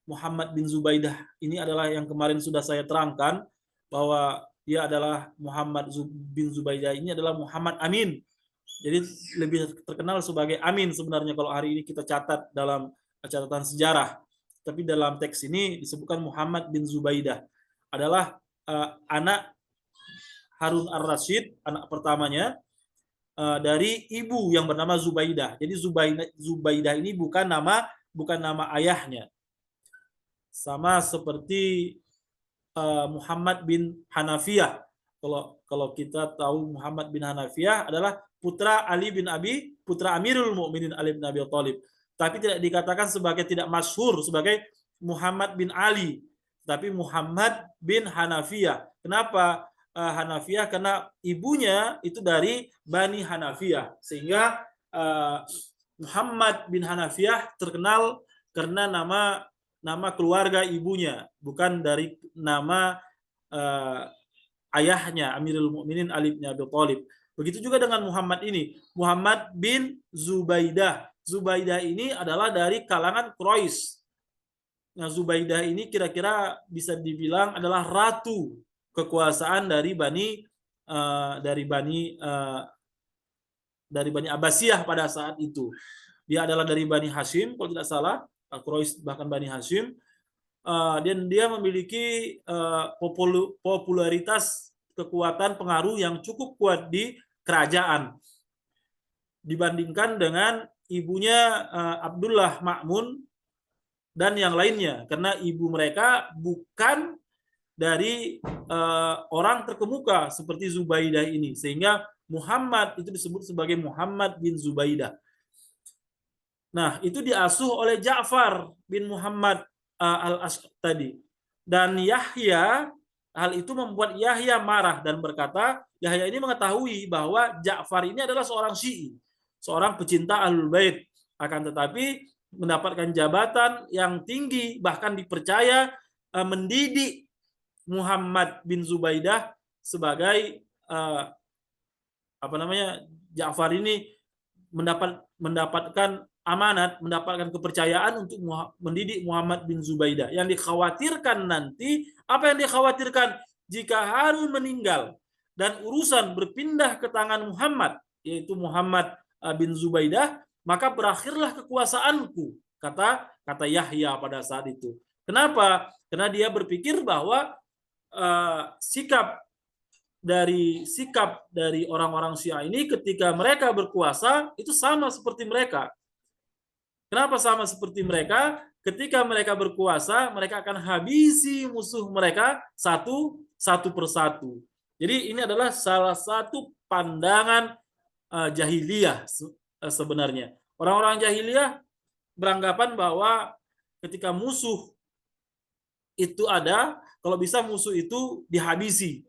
Muhammad bin Zubaidah, ini adalah yang kemarin sudah saya terangkan bahwa dia adalah Muhammad bin Zubaidah ini adalah Muhammad Amin. Jadi lebih terkenal sebagai Amin sebenarnya kalau hari ini kita catat dalam catatan sejarah. Tapi dalam teks ini disebutkan Muhammad bin Zubaidah adalah anak Harun ar-Rasyid, anak pertamanya dari ibu yang bernama Zubaidah. Jadi Zubaidah ini bukan nama ayahnya. Sama seperti Muhammad bin Hanafiyah. Kalau kita tahu Muhammad bin Hanafiyah adalah putra Amirul Mukminin Ali bin Abi Thalib. Tapi tidak dikatakan tidak masyhur sebagai Muhammad bin Ali, tapi Muhammad bin Hanafiyah. Kenapa Hanafiyah? Karena ibunya itu dari Bani Hanafiyah, sehingga Muhammad bin Hanafiyah terkenal karena nama keluarga ibunya, bukan dari nama ayahnya Amirul Mukminin Ali bin Abi Thalib. Begitu juga dengan Muhammad ini, Muhammad bin Zubaidah. Zubaidah ini adalah dari kalangan Quraisy. Nah, Zubaidah ini kira-kira bisa dibilang adalah ratu kekuasaan dari Bani Abbasiyah pada saat itu. Dia adalah dari Bani Hashim kalau tidak salah, Quraisy bahkan Bani Hashim. Dan dia memiliki popularitas, kekuatan, pengaruh yang cukup kuat di kerajaan dibandingkan dengan ibunya Abdullah Ma'mun dan yang lainnya, karena ibu mereka bukan dari orang terkemuka seperti Zubaidah ini, sehingga Muhammad itu disebut sebagai Muhammad bin Zubaidah. Nah, itu diasuh oleh Ja'far bin Muhammad al-Ash'as tadi. Dan Yahya, hal itu membuat Yahya marah dan berkata, Yahya ini mengetahui bahwa Ja'far ini adalah seorang Syi'i, seorang pecinta Ahlul Bait, akan tetapi mendapatkan jabatan yang tinggi, bahkan dipercaya mendidik Muhammad bin Zubaidah sebagai Ja'far ini mendapatkan amanat, mendapatkan kepercayaan untuk mendidik Muhammad bin Zubaidah. Yang dikhawatirkan nanti, apa yang dikhawatirkan? jika Harun meninggal dan urusan berpindah ke tangan Muhammad, yaitu Muhammad bin Zubaidah, maka berakhirlah kekuasaanku, kata Yahya pada saat itu. Kenapa? Karena dia berpikir bahwa sikap dari orang-orang Syiah ini ketika mereka berkuasa itu sama seperti mereka. Kenapa sama seperti mereka? Ketika mereka berkuasa, mereka akan habisi musuh mereka satu persatu. Jadi ini adalah salah satu pandangan jahiliyah sebenarnya. Orang-orang jahiliyah beranggapan bahwa ketika musuh itu ada, kalau bisa musuh itu dihabisi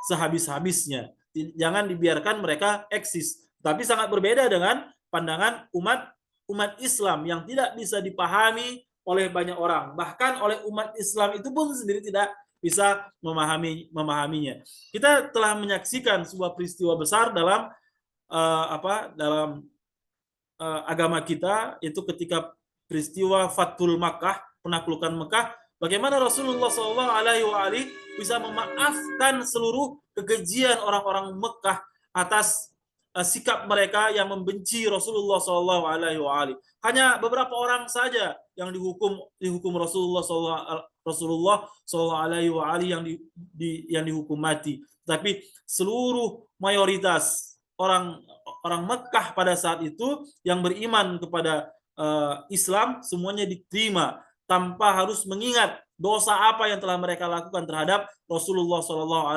sehabis-habisnya. Jangan dibiarkan mereka eksis. Tapi sangat berbeda dengan pandangan umat Islam yang tidak bisa dipahami oleh banyak orang. Bahkan oleh umat Islam itu pun sendiri tidak bisa memahaminya. Kita telah menyaksikan sebuah peristiwa besar dalam agama kita, itu ketika peristiwa Fathul Makkah, penaklukan Mekah, bagaimana Rasulullah SAW bisa memaafkan seluruh kekejian orang-orang Mekah atas sikap mereka yang membenci Rasulullah SAW. Hanya beberapa orang saja yang dihukum Rasulullah SAW yang dihukum mati. Tapi seluruh mayoritas orang Mekah pada saat itu yang beriman kepada Islam semuanya diterima tanpa harus mengingat dosa apa yang telah mereka lakukan terhadap Rasulullah SAW,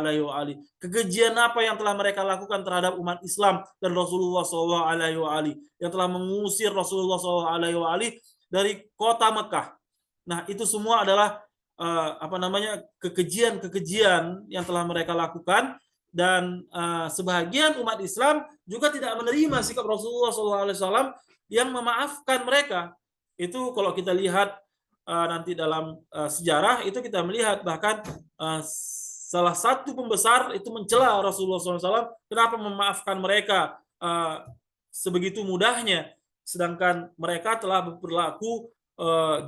kekejian apa yang telah mereka lakukan terhadap umat Islam dan Rasulullah SAW, yang telah mengusir Rasulullah SAW dari kota Mekah. Nah, itu semua adalah kekejian yang telah mereka lakukan, dan sebagian umat Islam juga tidak menerima sikap Rasulullah SAW yang memaafkan mereka. Itu kalau kita lihat nanti dalam sejarah itu kita melihat bahkan salah satu pembesar itu mencela Rasulullah SAW, kenapa memaafkan mereka sebegitu mudahnya, sedangkan mereka telah berperilaku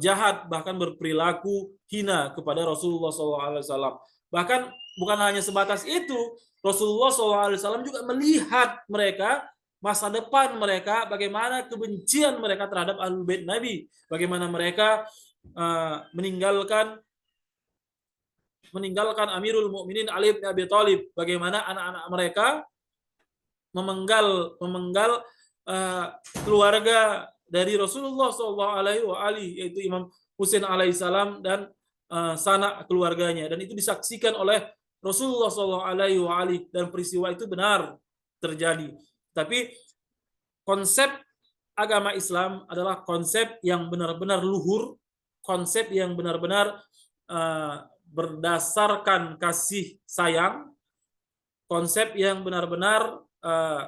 jahat, bahkan berperilaku hina kepada Rasulullah SAW. Bahkan bukan hanya sebatas itu, Rasulullah SAW juga melihat mereka, masa depan mereka, bagaimana kebencian mereka terhadap Ahlul Bait Nabi, bagaimana mereka meninggalkan Amirul Mukminin Ali bin Abi Thalib, bagaimana anak-anak mereka memenggal keluarga dari Rasulullah SAW, yaitu Imam Husain alaihissalam dan sanak keluarganya, dan itu disaksikan oleh Rasulullah SAW, dan peristiwa itu benar terjadi. Tapi konsep agama Islam adalah konsep yang benar-benar luhur, konsep yang benar-benar berdasarkan kasih sayang, konsep yang benar-benar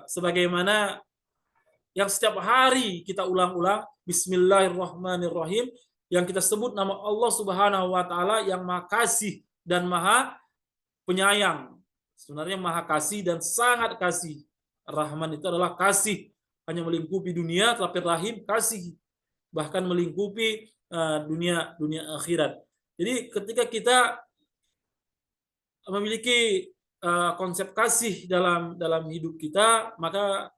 sebagaimana yang setiap hari kita ulang-ulang, Bismillahirrahmanirrahim, yang kita sebut nama Allah Subhanahu wa taala yang Maha Kasih dan Maha Penyayang. Sebenarnya Maha Kasih dan sangat kasih. Rahman itu adalah kasih, hanya melingkupi dunia, tapi Rahim kasih, bahkan melingkupi dunia akhirat. Jadi ketika kita memiliki konsep kasih dalam hidup kita, maka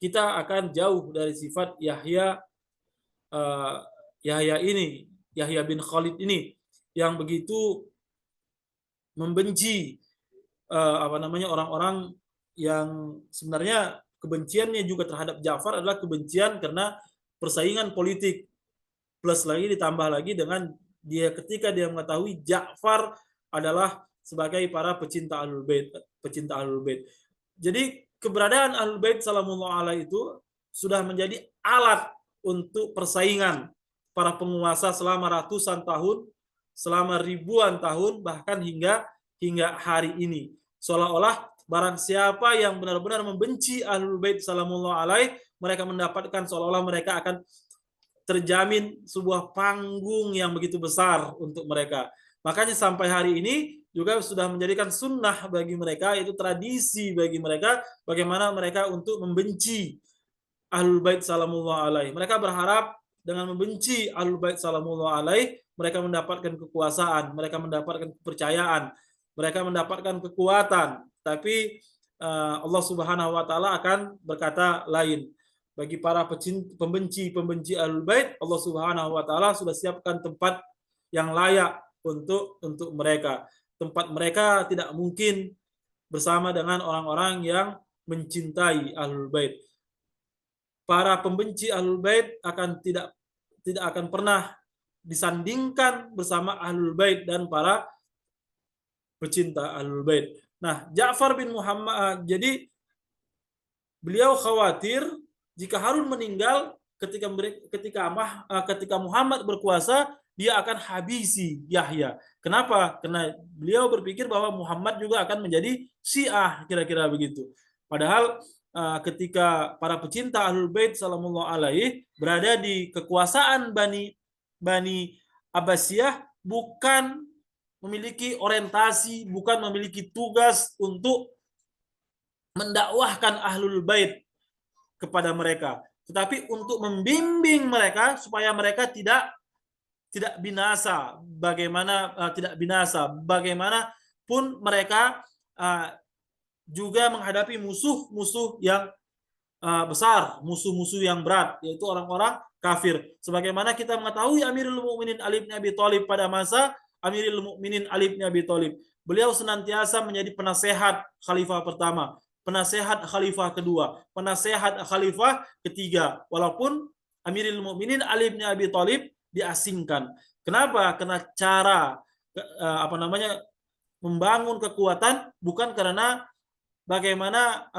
kita akan jauh dari sifat Yahya bin Khalid ini yang begitu membenci orang-orang yang sebenarnya kebenciannya juga terhadap Ja'far adalah kebencian karena persaingan politik, plus lagi ditambah lagi dengan ketika dia mengetahui Ja'far adalah sebagai para pecinta Ahlul Bait. Jadi keberadaan Ahlul Bait salamullah alaihi itu sudah menjadi alat untuk persaingan para penguasa selama ratusan tahun, selama ribuan tahun, bahkan hingga hari ini. Seolah-olah barang siapa yang benar-benar membenci Ahlul Bait salamullah alaihi, mereka mendapatkan seolah-olah mereka akan terjamin sebuah panggung yang begitu besar untuk mereka. Makanya sampai hari ini juga sudah menjadikan sunnah bagi mereka, yaitu tradisi bagi mereka, bagaimana mereka untuk membenci Ahlul Bait salamullah alaihi. Mereka berharap dengan membenci Ahlul Bait salamullah alaihi, mereka mendapatkan kekuasaan, mereka mendapatkan kepercayaan. mereka mendapatkan kekuatan, tapi Allah Subhanahu wa taala akan berkata lain. Bagi para pembenci Ahlul Bait, Allah Subhanahu wa taala sudah siapkan tempat yang layak untuk mereka. Tempat mereka tidak mungkin bersama dengan orang-orang yang mencintai Ahlul Bait. Para pembenci Ahlul Bait akan tidak akan pernah disandingkan bersama Ahlul Bait dan para pecinta Ahlul Bait. Nah, Ja'far bin Muhammad, jadi beliau khawatir jika Harun meninggal ketika Muhammad berkuasa, dia akan habisi Yahya. Kenapa? Karena beliau berpikir bahwa Muhammad juga akan menjadi Syiah, kira-kira begitu. Padahal ketika para pecinta Ahlul Bait sallallahu alaihi berada di kekuasaan Bani Abbasiyah, bukan memiliki orientasi, bukan memiliki tugas untuk mendakwahkan Ahlul Bait kepada mereka, tetapi untuk membimbing mereka supaya mereka tidak binasa. Bagaimanapun mereka juga menghadapi musuh-musuh yang besar, musuh-musuh yang berat, yaitu orang-orang kafir. Sebagaimana kita mengetahui Amirul Mukminin Ali bin Abi Thalib pada masa Amirul Mukminin Ali bin Abi Thalib, beliau senantiasa menjadi penasehat khalifah pertama, penasehat khalifah kedua, penasehat khalifah ketiga, walaupun Amirul Mukminin Ali bin Abi Thalib diasingkan. Kenapa? Karena cara membangun kekuatan bukan karena bagaimana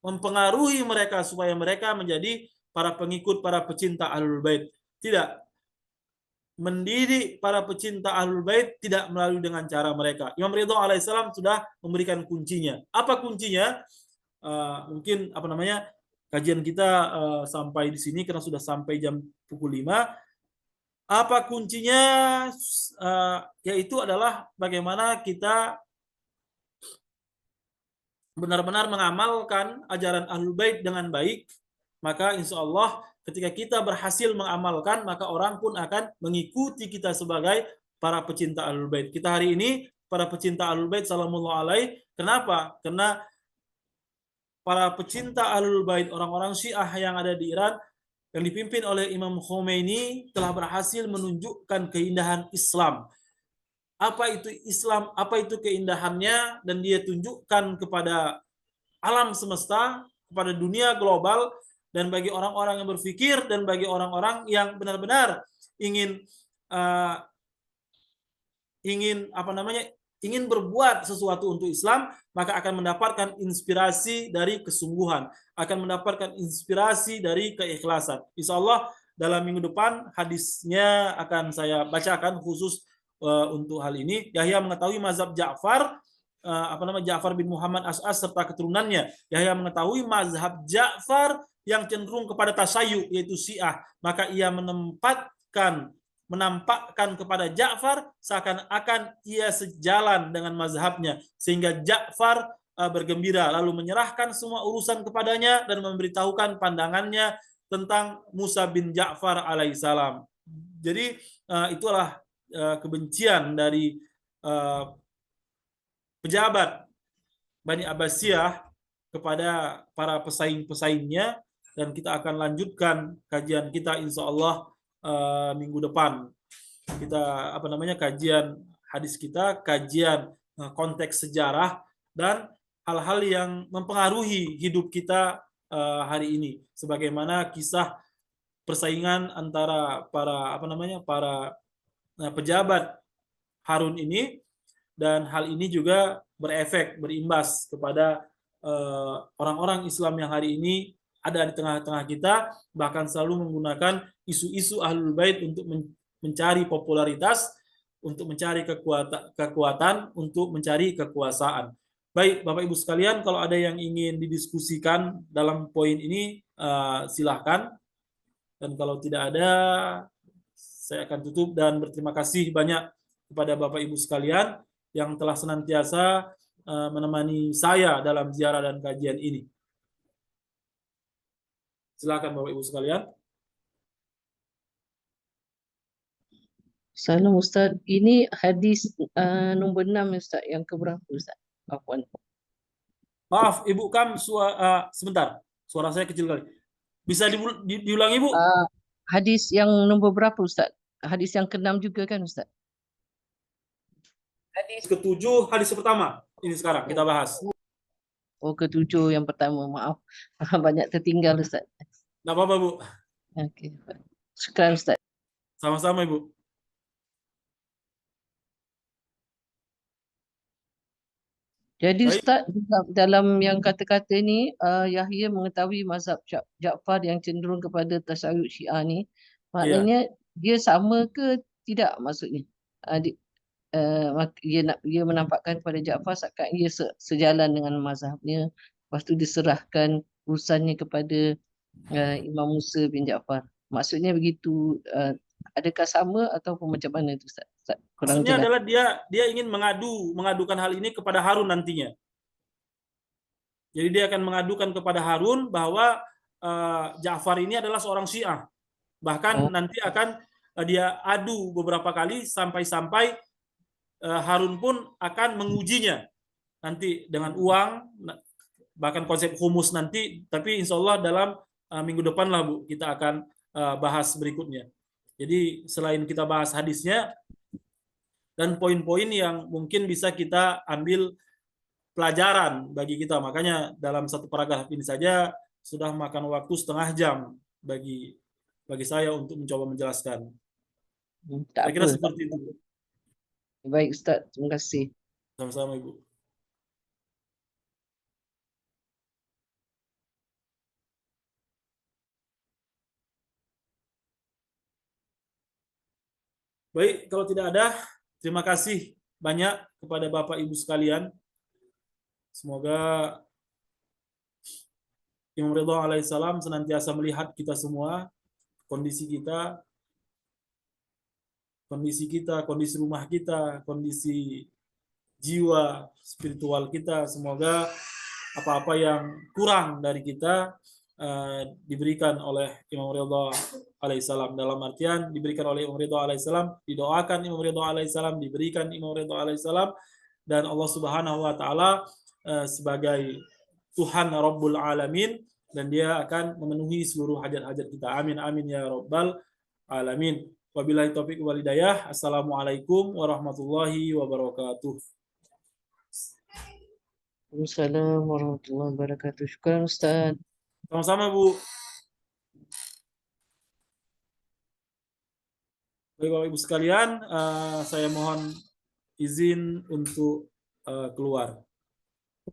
mempengaruhi mereka supaya mereka menjadi para pengikut, para pecinta Ahlul Bait. Tidak. Mendidik para pecinta Ahlul Bait tidak melalui dengan cara mereka. Imam Ridha alaihissalam sudah memberikan kuncinya. Apa kuncinya? Mungkin kajian kita sampai di sini karena sudah sampai jam pukul 5. Apa kuncinya? Yaitu adalah bagaimana kita benar-benar mengamalkan ajaran Ahlul Bait dengan baik, maka insya Allah ketika kita berhasil mengamalkan, maka orang pun akan mengikuti kita sebagai para pecinta Ahlul Bait. Kita hari ini para pecinta Ahlul Bait sallallahu alaihi. Kenapa? Karena para pecinta Ahlul Bait, orang-orang Syiah yang ada di Iran yang dipimpin oleh Imam Khomeini telah berhasil menunjukkan keindahan Islam. Apa itu Islam, apa itu keindahannya, dan dia tunjukkan kepada alam semesta, kepada dunia global, dan bagi orang-orang yang berpikir dan bagi orang-orang yang benar-benar ingin berbuat sesuatu untuk Islam, maka akan mendapatkan inspirasi dari kesungguhan, akan mendapatkan inspirasi dari keikhlasan. Insya Allah dalam minggu depan hadisnya akan saya bacakan khusus untuk hal ini. Yahya mengetahui mazhab Ja'far, Ja'far bin Muhammad As'as serta keturunannya. Yahya mengetahui mazhab Ja'far yang cenderung kepada tasayyuh, yaitu Syiah. Maka ia menampakkan kepada Ja'far seakan-akan ia sejalan dengan mazhabnya, sehingga Ja'far bergembira lalu menyerahkan semua urusan kepadanya dan memberitahukan pandangannya tentang Musa bin Ja'far alaihissalam. Jadi itulah kebencian dari pejabat Bani Abbasiyah kepada para pesaing-pesaingnya, dan kita akan lanjutkan kajian kita insya Allah minggu depan. Kita kajian hadis kita, kajian konteks sejarah dan hal-hal yang mempengaruhi hidup kita hari ini, sebagaimana kisah persaingan antara para pejabat Harun ini, dan hal ini juga berimbas kepada orang-orang Islam yang hari ini ada di tengah-tengah kita, bahkan selalu menggunakan isu-isu Ahlul Bait untuk mencari popularitas, untuk mencari kekuatan, untuk mencari kekuasaan. Baik, Bapak Ibu sekalian, kalau ada yang ingin didiskusikan dalam poin ini, silahkan. Dan kalau tidak ada, saya akan tutup dan berterima kasih banyak kepada Bapak Ibu sekalian yang telah senantiasa menemani saya dalam ziarah dan kajian ini. Silakan Bapak Ibu sekalian. Salam Ustaz. Ini hadis nombor 6 Ustaz. Yang keberapa Ustaz? Afwan. Maaf, Ibu Kam, sebentar. Suara saya kecil kali. Bisa diulangi, Bu? Uh, Hadis yang nombor berapa Ustaz? Hadis yang ke-6 juga kan Ustaz? Hadis ketujuh, hadis pertama. Ini sekarang kita Oh, bahas. oh ke-7 yang pertama. Maaf. Banyak tertinggal Ustaz. Nggak apa-apa, Bu. Okey. Syukran Ustaz. Sama-sama, Ibu. Jadi Baik, Ustaz, dalam yang kata-kata ni, Yahya mengetahui mazhab Ja'far yang cenderung kepada tasyayu'z Syiah ni, iya. maknanya dia sama ke tidak maksudnya? Dia menampakkan kepada Ja'far seakan ia sejalan dengan mazhabnya, lepas tu diserahkan urusannya kepada Imam Musa bin Ja'far. Maksudnya begitu, adakah sama ataupun macam mana tu Ustaz? Ustaz, kurang Maksudnya jelas. adalah dia ingin mengadukan hal ini kepada Harun nantinya. Jadi dia akan mengadukan kepada Harun bahwa Ja'far ini adalah seorang Syiah. Bahkan Oh, nanti akan dia adu beberapa kali sampai-sampai Harun pun akan mengujinya nanti dengan uang, bahkan konsep humus nanti. Tapi insya Allah dalam minggu depan lah, Bu, kita akan bahas berikutnya. Jadi selain kita bahas hadisnya dan poin-poin yang mungkin bisa kita ambil pelajaran bagi kita. Makanya dalam satu paragraf ini saja sudah makan waktu setengah jam bagi saya untuk mencoba menjelaskan. tak Saya kira apa. seperti itu. Baik Ustaz, terima kasih. Sama-sama, Ibu. Baik, kalau tidak ada, terima kasih banyak kepada Bapak Ibu sekalian. Semoga Imam Ridha alaihissalam senantiasa melihat kita semua, kondisi kita, kondisi rumah kita, kondisi jiwa spiritual kita. Semoga apa-apa yang kurang dari kita diberikan oleh Imam Ridha alaihissalam. Dalam artian diberikan oleh Imam Ridha alaihissalam, didoakan Imam Ridha alaihissalam, diberikan Imam Ridha alaihissalam, dan Allah Subhanahu wa taala sebagai Tuhan Rabbul Alamin, dan dia akan memenuhi seluruh hajat-hajat kita. Amin amin ya rabbal alamin. Wabillahi taufik wal hidayah. Assalamualaikum warahmatullahi wabarakatuh. Assalamualaikum warahmatullahi wabarakatuh. Syukran Ustaz. Sama-sama, Bu. Baik, Bapak Ibu sekalian, saya mohon izin untuk keluar.